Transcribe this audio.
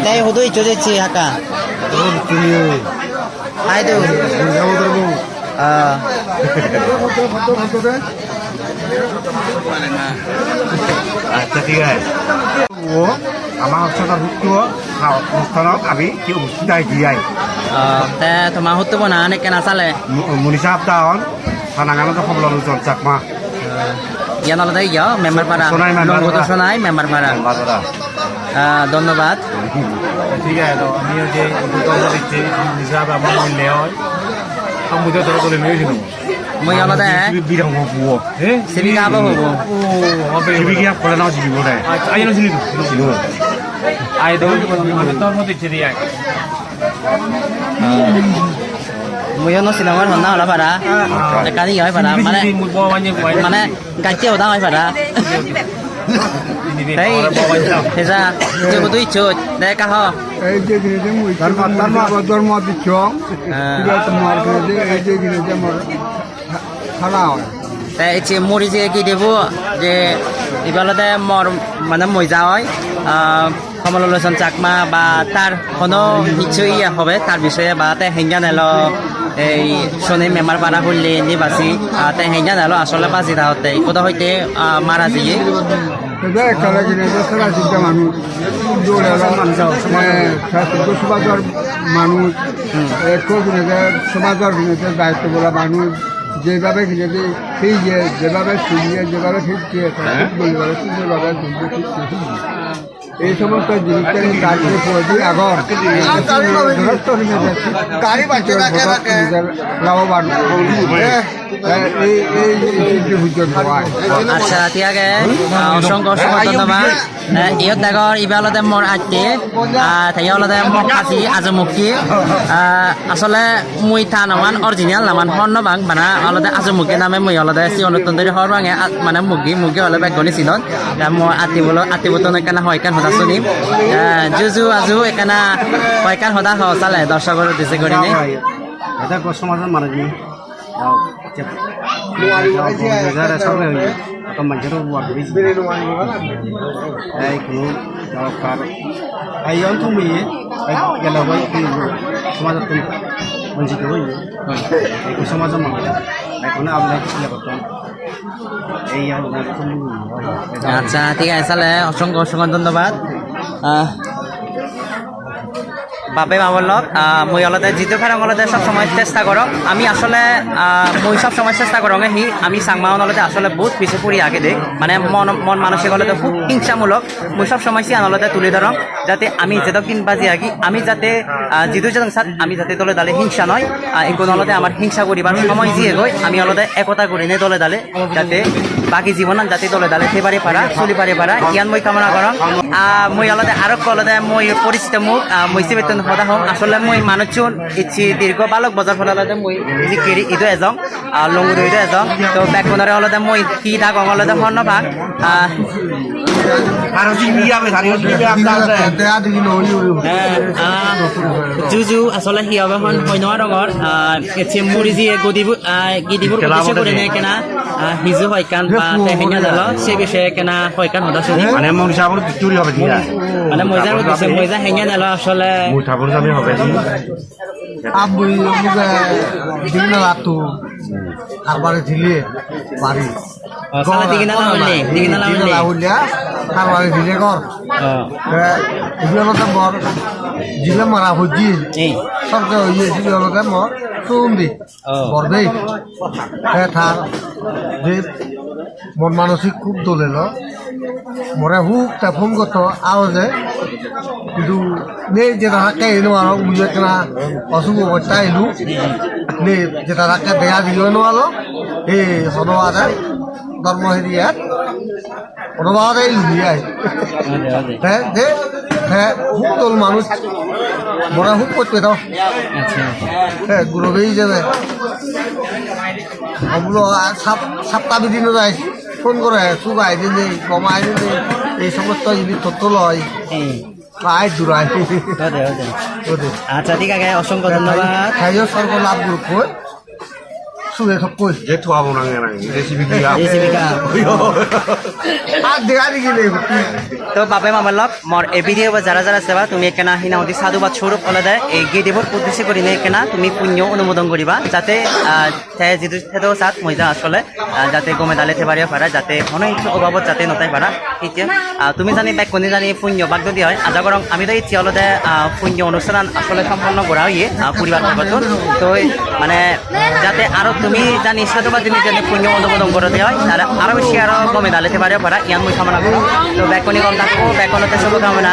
Đây hồ tôi cho chị hả cả. Hai từ. আচ্ছা ঠিক আছে ও আমার হচ্ছে হুট্টু অনুষ্ঠানত আমি কি উচিতাই দিয়াই তে তোমার হতো না অনেক কেনা চালে মনীষা আপ্তাহন সানাগানো খবর লুজন চাকমা ইয়ান আলাদা ইয়া মেম্বার পাড়া নঙ্গত শোনাই মেম্বার পাড়া ধন্যবাদ ঠিক আছে তো আমিও যে দিচ্ছি মনীষা আমার মূল্য হয় আমি তো তোরা তোলে নিয়েছিল মই আলাদা বিরাম হবো সেবিকা আবো হবো সেবিকা করে নাও জিবি বড় আই না চিনি তো চিনো আই তো আমি তোর মধ্যে ছেড়ে আই মই ন সিনেমার হন্না হলা পারা কানি হয় পারা মানে গাইতেও দা হয় পারা Đấy, thế ra chưa có túi chuột, đây cá ho. Ấy chứ cái này mùi đòn mọt bị chóng, bây giờ tầm mọt cái này ấy chứ cái này mọt khá lao. Đấy, chỉ mua đi cái gì vô, যে ইবালতে মর মানে মই যাওয়াই সমালোচনা চাকমা বা তার কোনো কিছুই হবে তার বিষয়ে বা তে হেঙ্গা নেল এই শনি মেম্বার পাড়া হইলে নিবাসী তে হেঙ্গা নেল আসলে বাজি তাহতে কোথা হইতে মারা দিয়ে Thế kalau gini itu salah satu manut, dua orang satu sebagai manut, ekor gini itu sebagai gini itu gaya itu bola manut, jebabe gini itu hije, jebabe suliye, jebabe hije, boleh boleh hije. এই সমস্ত জিনিসের কাজে পড়ে আগর গাড়ি বাঁচে লাভবান আচ্ছা ঠিক আছে অসংখ্য অসংখ্য ধন্যবাদ ইয়ত ডাগর ইবালতে মোৰ আইতে থাইয়ালতে মোক খাসি আজমুখী আসলে মুই থা নামান অরিজিনাল নামান হর্ন বাং বানা অলতে আজমুখী নামে মুই অলতে সি অনুতন্দরি হর বাঙে মানে মুগি হলে বেগনি সিনত মই আতিবতন একানা হয় কান হদা শুনি জুজু আজু একানা হয় কান হদা হ চালে দর্শকর দিছে করিনি এটা সমাজের মানুষ মানুষের কোনো দরকার এই অন্তমি গেল সমাজের বঞ্চিত হই এই সমাজের মানুষ এখন আপনার করতাম এই আচ্ছা ঠিক আছে তাহলে অসংখ্য অসংখ্য ধন্যবাদ বাপে মামলত মই অলতে যিটো ফারং অলতে সব সময় চেষ্টা করো আমি আসলে মই সব সময় চেষ্টা করো হি আমি সাংমাওন অলতে আসলে বহুত পিছে পড়ি আগে দে মানে মন মানসিক অলতে খুব হিংসামূলক মই সব সময় সি আনলতে তুলে ধরো যাতে আমি যেটা কিন বাজি আগি আমি যাতে যিটো যেন সাত আমি যাতে দলে দালে হিংসা নয় এখন অলতে আমার হিংসা করিবার সময় দিয়ে গই আমি অলতে একতা করি নে দলে দালে যাতে বাকি জীবন যাতে দলে দালে সেবারে পারা চলি পারে পারা ইয়ান মই কামনা করো মই অলতে আরো কলতে মই পরিচিত মুখ মই বেতন হদা হম আসলে মই মানুষজন ইচ্ছি দীর্ঘ বালক বজার ফলালতে মই জিকেরি ইদো এজং লঙ্গুর ইদো এজং তো ব্যাকবনরে অলতে মই কি থাক অলতে হর্ন ভাগ জুজু আসলে হি হবে হন হইনোয়া রঙর এছে মুড়ি দিয়ে গিদিবুর উদ্দেশ্য করে নে কেনা হিজু হয়কান বা তেহেঙ্গা জাল সে বিষয়ে কেনা হয়কান হদা শুনি মানে মনীষা আবার চুরি হবে মানে মইজার উদ্দেশ্যে মইজা হেঙ্গা জাল আসলে মুঠাপুর যাবে হবে আবুই দিন রাতু আরবারে দিলে বাড়ি সালা দিগিনা লাউলিয়া আরবারে দিলে ঘর এগুলো মর জিলে মারা হজি সরকার হইয়ে জিলে মর সুন্দি বরদেই থার যে মন মানসিক খুব দোলেল মরে হুক তা ফোন করতো আওয়াজে কিন্তু নেই যেটা হাক্কা এনো আরো বুঝে কেনা অশুভ অবস্থা এলু নেই যেটা হাক্কা দেয়া দিল এনো আলো এই সদবাদে ধর্ম হেরিয়াত সদবাদে লুহিয়াই হ্যাঁ যে হ্যাঁ হুক তোল মানুষ মরা হুক করতে দাও হ্যাঁ গুরবেই যাবে ওগুলো সাপ্তাহ দিনও যায় ফোন করে চুগাই দিলে কমাই দিলে এই সমস্ত যদি তথ্য লয় প্রায় দূরায় আচ্ছা ঠিক আছে অসংখ্য ধন্যবাদ খাইও সর্ব লাভ গ্রুপ suwe thok koi যে থোৱা বনাঙে নাই রেসিপি দিয়া আর দেখা দেখি নেই তো বাপে মামার লগ মর এই ভিডিও বা যারা যারা সেবা তুমি এখানে হিনা অতি সাধুবাদ স্বরূপ হলে এই গেডিবর উদ্দেশ্য করি নে এখানে তুমি পুণ্য অনুমোদন করিবা যাতে যেহেতু থেতেও সাত মইজা আসলে যাতে গমে দালেতে পারিয়া পারা যাতে অনেক অভাবত যাতে নতাই পারা এতিয়া তুমি জানি ব্যাক কোনে জানি পুণ্য বাগ্য দিয়া হয় আজা করং আমি তো ইচ্ছা হলতে পুণ্য অনুষ্ঠান আসলে সম্পন্ন করা হইয়ে পরিবার বর্গত তো মানে যাতে আরো তুমি জানি সাধুবাদ জিনিস জানি পুণ্য অনুমোদন করে দেওয়া হয় তাহলে আরো বেশি আরো গমে দালেতে পারিয়া পারা ইয়ান মই কামনা করো তো ব্যাক কোনে কম থাকবো ব্যাক কোনতে শুভকামনা